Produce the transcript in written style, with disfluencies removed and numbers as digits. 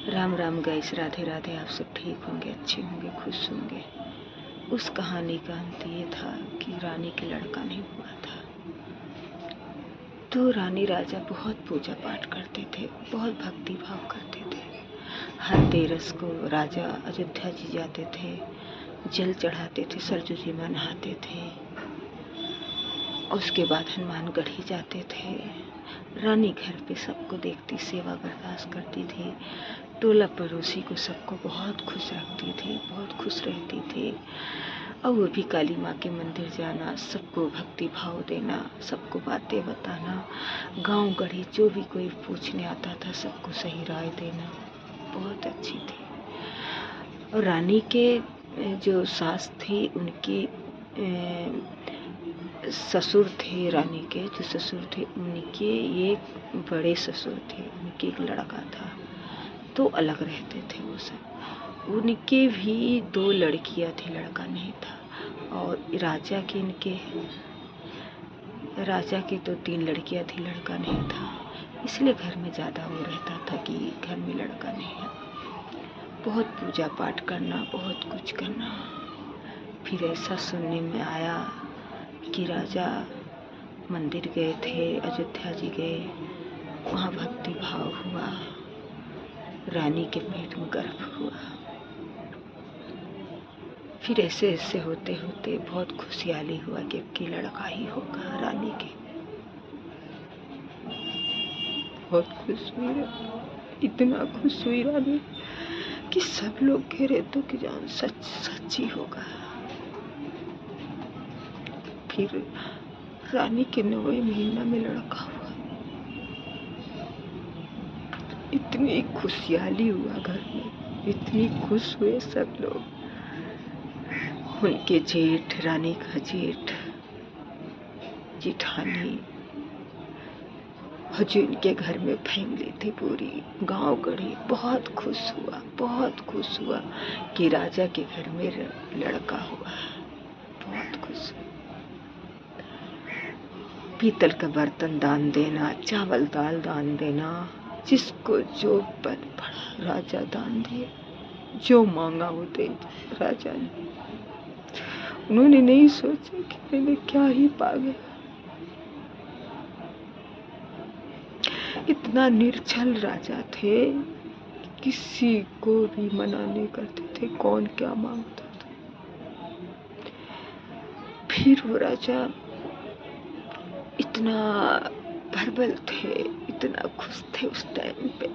Ram Ram guys, Radhe Radhe. आप सब ठीक होंगे, अच्छे होंगे, खुश होंगे। उस कहानी का अंत ये था कि रानी के लड़का नहीं हुआ था। तो रानी राजा बहुत पूजा पाठ करते थे, बहुत भक्ति भाव करते थे। हर तेरस को राजा अयोध्या जी जाते थे, जल चढ़ाते थे, सरजू जी में नहाते थे। उसके बाद हनुमानगढ़ी जाते थे। रानी घर पे सबको देखती, सेवा बर्दाश्त करती थी। टोला पड़ोसी को सबको बहुत खुश रखती थी, बहुत खुश रहती थी। और वो भी काली माँ के मंदिर जाना, सबको भक्ति भाव देना, सबको बातें बताना, गांव गढ़ी जो भी कोई पूछने आता था सबको सही राय देना, बहुत अच्छी थी। और रानी के जो सास थी, उनकी ससुर थे, रानी के जो ससुर थे उनके ये बड़े ससुर थे, उनके एक लड़का था, तो अलग रहते थे वो सब। उनके भी 2 लड़कियां थी, लड़का नहीं था। और राजा के तो 3 लड़कियां थी, लड़का नहीं था। इसलिए घर में ज़्यादा वो रहता था कि घर में लड़का नहीं है। बहुत पूजा पाठ करना, बहुत कुछ करना। फिर ऐसा सुनने में आया कि राजा मंदिर गए थे, अयोध्या जी गए, वहाँ भक्ति भाव हुआ, रानी के पेट में गर्भ हुआ। फिर ऐसे ऐसे होते होते बहुत खुशहाली हुआ कि अब की लड़का ही होगा रानी के। बहुत खुश हुई, इतना खुश हुई रानी कि सब लोग कह रहे थे कि जान सच ही होगा। फिर रानी के 9वें महीना में लड़का हुआ। इतनी खुशहाली हुआ घर में, इतनी खुश हुए सब लोग। उनके जेठ, रानी का जेठ, जेठानी, और जो इनके घर में फैमिली थी पूरी, गांव गढ़ी बहुत खुश हुआ, बहुत खुश हुआ कि राजा के घर में लड़का हुआ। बहुत खुश हुआ। पीतल का बर्तन दान देना, चावल दाल दान देना, जिसको जो पद पड़ा राजा दान दिए, जो मांगा वो दे राजा ने। उन्होंने नहीं सोचा कि मैंने क्या ही पा गया। इतना निर्छल राजा थे, किसी को भी मना नहीं करते थे, कौन क्या मांगता था। फिर वो राजा इतना प्रबल थे, इतना खुश थे उस टाइम पे